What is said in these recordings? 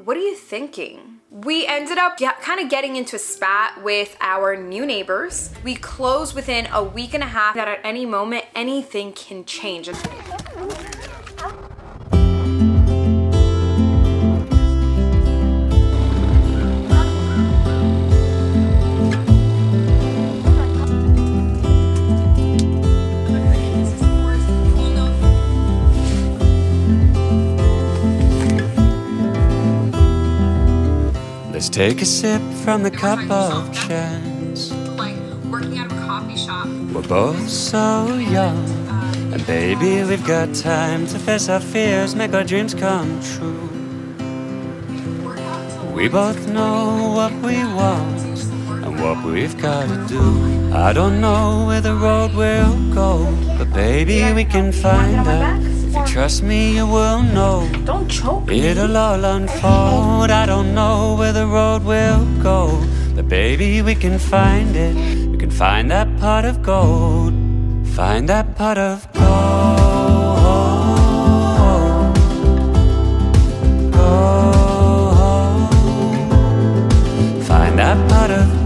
What are you thinking? We ended up kind of getting into a spat with our new neighbors. We closed within a week and a half that at any moment, anything can change. Let's take a sip from the cup of chance. Like working out of a coffee shop. We're both so young, and baby, we've got time to face our fears, make our dreams come true. We both know what we want and what we've got to do. I don't know where the road will go, but baby, we can find out. If you trust me, you will know. Don't choke me. It'll all unfold. I don't know where the road will go, but baby, we can find it. We can find that pot of gold. Find that pot of gold. Gold. Find that pot of gold.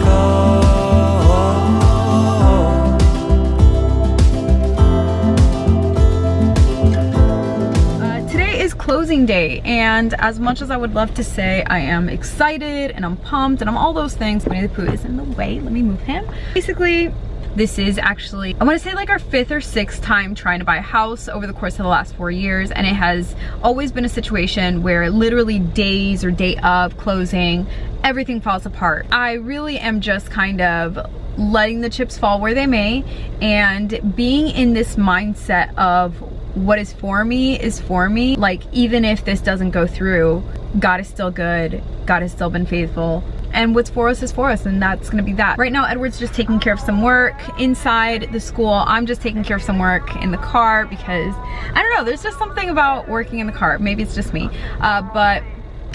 Closing day, and as much as I would love to say I am excited and I'm pumped and I'm all those things, Winnie the Pooh is in the way. Let me move him. Basically, this is actually, I want to say like our 5th or 6th time trying to buy a house over the course of the last 4 years, and it has always been a situation where literally days or day of closing, everything falls apart. I really am just kind of letting the chips fall where they may, and being in this mindset of what is for me is for me. Like, even if this doesn't go through, God is still good, God has still been faithful, and what's for us is for us, and that's gonna be that. Right now, Edward's just taking care of some work inside the school. I'm just taking care of some work in the car because, I don't know, there's just something about working in the car. Maybe it's just me, but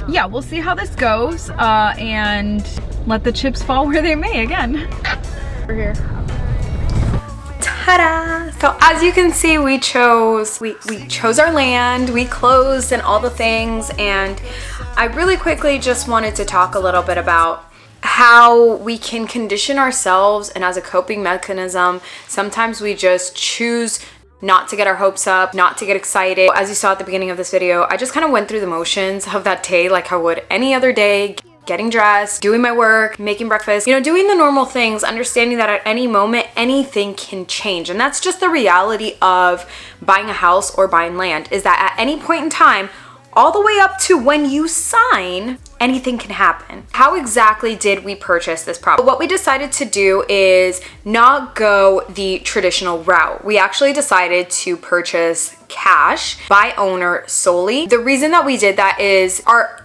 yeah, we'll see how this goes, and let the chips fall where they may again. We're here. Ta-da! So as you can see, we chose our land, we closed and all the things, and I really quickly just wanted to talk a little bit about how we can condition ourselves, and as a coping mechanism, sometimes we just choose not to get our hopes up, not to get excited. As you saw at the beginning of this video, I just kind of went through the motions of that day like I would any other day. Getting dressed, doing my work, making breakfast, you know, doing the normal things, understanding that at any moment, anything can change. And that's just the reality of buying a house or buying land, is that at any point in time, all the way up to when you sign, anything can happen. How exactly did we purchase this property? What we decided to do is not go the traditional route. We actually decided to purchase cash by owner solely. The reason that we did that is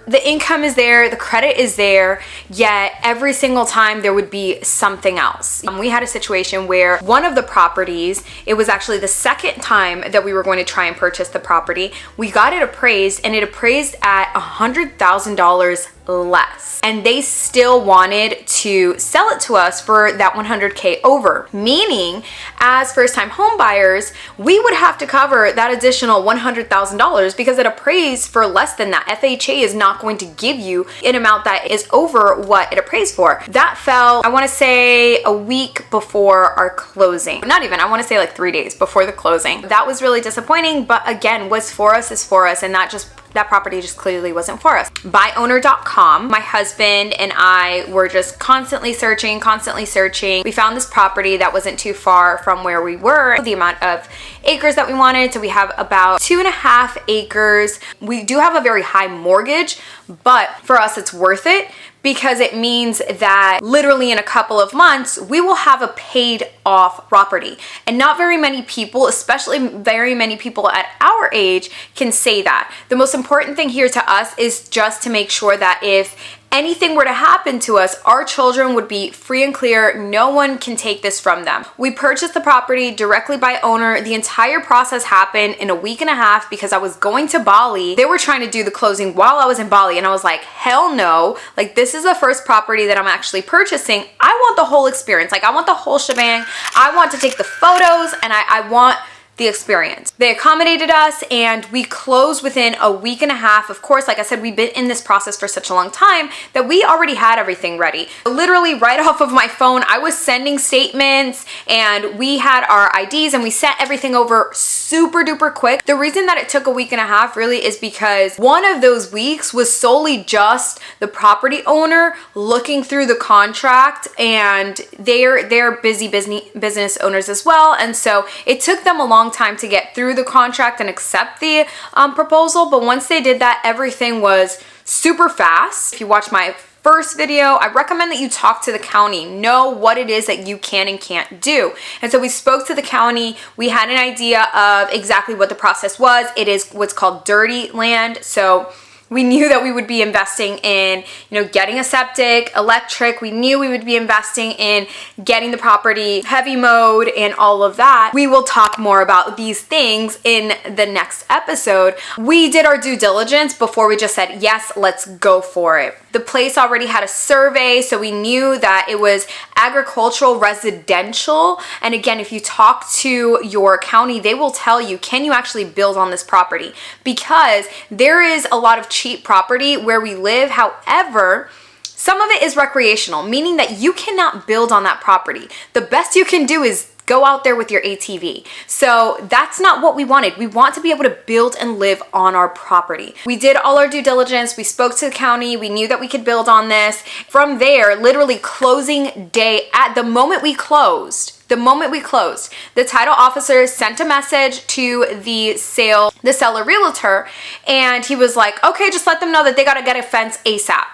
the income is there, the credit is there, yet every single time there would be something else. We had a situation where one of the properties, it was actually the second time that we were going to try and purchase the property. We got it appraised, and it appraised at $100,000 less, and they still wanted to sell it to us for that 100K over, meaning as first-time home buyers, we would have to cover that additional $100,000 because it appraised for less than that. FHA is not going to give you an amount that is over what it appraised for. That fell, I want to say, a week before our closing. Not even, I want to say like 3 days before the closing. That was really disappointing, but again, what's for us is for us, and that property just clearly wasn't for us. Buyowner.com, my husband and I were just constantly searching. We found this property that wasn't too far from where we were, the amount of acres that we wanted. So we have about 2.5 acres. We do have a very high mortgage, but for us it's worth it because it means that literally in a couple of months, we will have a paid off property. And not very many people, especially very many people at our age, can say that. The most important thing here to us is just to make sure that if anything were to happen to us, our children would be free and clear. No one can take this from them. We purchased the property directly by owner. The entire process happened in a week and a half because I was going to Bali. They were trying to do the closing while I was in Bali, and I was like, hell no. Like, this is the first property that I'm actually purchasing. I want the whole experience. Like, I want the whole shebang. I want to take the photos, and I want the experience. They accommodated us and we closed within a week and a half. Of course, like I said, we've been in this process for such a long time that we already had everything ready. Literally right off of my phone, I was sending statements and we had our IDs and we sent everything over super duper quick. The reason that it took a week and a half really is because one of those weeks was solely just the property owner looking through the contract, and they're busy business owners as well. And so it took them a long time to get through the contract and accept the proposal. But once they did that, everything was super fast. If you watch my first video, I recommend that you talk to the county, know what it is that you can and can't do. And so we spoke to the county. We had an idea of exactly what the process was. It is what's called dirty land. So we knew that we would be investing in, getting a septic, electric. We knew we would be investing in getting the property heavy mowed and all of that. We will talk more about these things in the next episode. We did our due diligence before we just said, yes, let's go for it. The place already had a survey, so we knew that it was agricultural residential. And again, if you talk to your county, they will tell you, can you actually build on this property? Because there is a lot of cheap property where we live. However, some of it is recreational, meaning that you cannot build on that property. The best you can do is go out there with your ATV. So that's not what we wanted. We want to be able to build and live on our property. We did all our due diligence. We spoke to the county. We knew that we could build on this. From there, literally closing day, at the moment we closed, the title officer sent a message to the seller realtor, and he was like, okay, just let them know that they got to get a fence ASAP.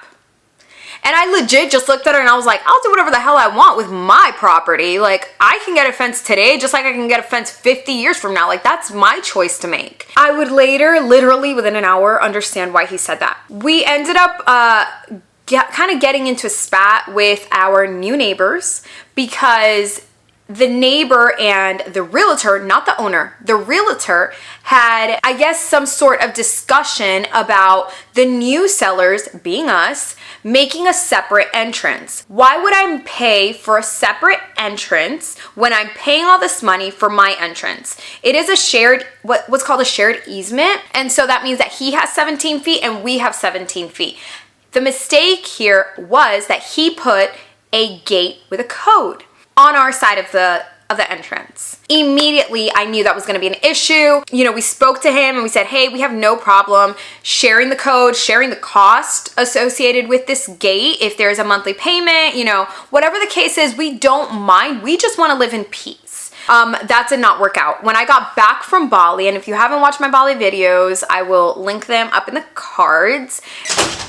And I legit just looked at her and I was like, I'll do whatever the hell I want with my property. Like, I can get a fence today just like I can get a fence 50 years from now. Like, that's my choice to make. I would later, literally within an hour, understand why he said that. We ended up kind of getting into a spat with our new neighbors because the neighbor and the realtor, not the owner, the realtor had, I guess, some sort of discussion about the new sellers, being us, making a separate entrance. Why would I pay for a separate entrance when I'm paying all this money for my entrance? It is a shared, what's called a shared easement. And so that means that he has 17 feet and we have 17 feet. The mistake here was that he put a gate with a code on our side of the entrance. Immediately, I knew that was going to be an issue. We spoke to him and we said, hey, we have no problem sharing the code, sharing the cost associated with this gate. If there's a monthly payment, whatever the case is, we don't mind. We just want to live in peace. That did not work out. When I got back from Bali, and if you haven't watched my Bali videos, I will link them up in the cards.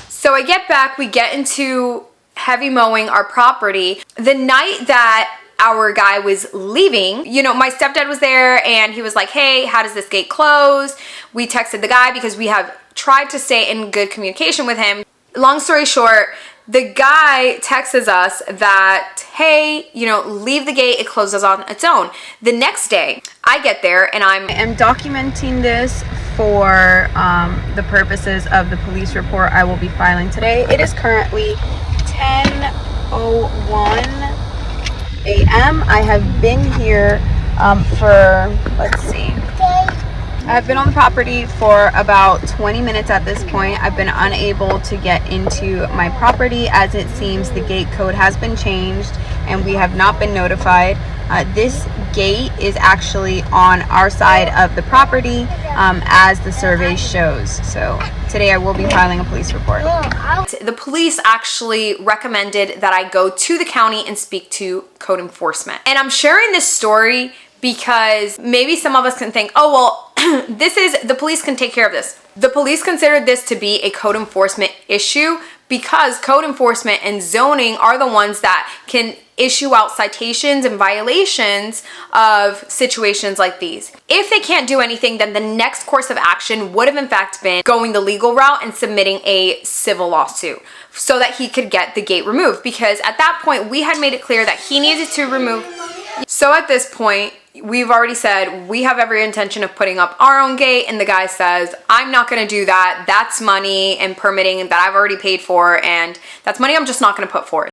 So I get back, we get into heavy mowing our property. The night that our guy was leaving, my stepdad was there and he was like, hey, how does this gate close? We texted the guy because we have tried to stay in good communication with him. Long story short, the guy texts us that, hey, leave the gate, it closes on its own. The next day, I get there and I am documenting this for the purposes of the police report I will be filing today. It is currently 10:01 a.m. I have been here for, let's see, I've been on the property for about 20 minutes at this point. I've been unable to get into my property as it seems the gate code has been changed and we have not been notified. This gate is actually on our side of the property as the survey shows. So today I will be filing a police report. The police actually recommended that I go to the county and speak to code enforcement. And I'm sharing this story because maybe some of us can think, oh, well, the police can take care of this. The police considered this to be a code enforcement issue because code enforcement and zoning are the ones that can issue out citations and violations of situations like these. If they can't do anything, then the next course of action would have in fact been going the legal route and submitting a civil lawsuit so that he could get the gate removed, because at that point we had made it clear that he needed to remove. So at this point, we've already said we have every intention of putting up our own gate, and the guy says, I'm not going to do that. That's money and permitting that I've already paid for, and that's money I'm just not going to put forward.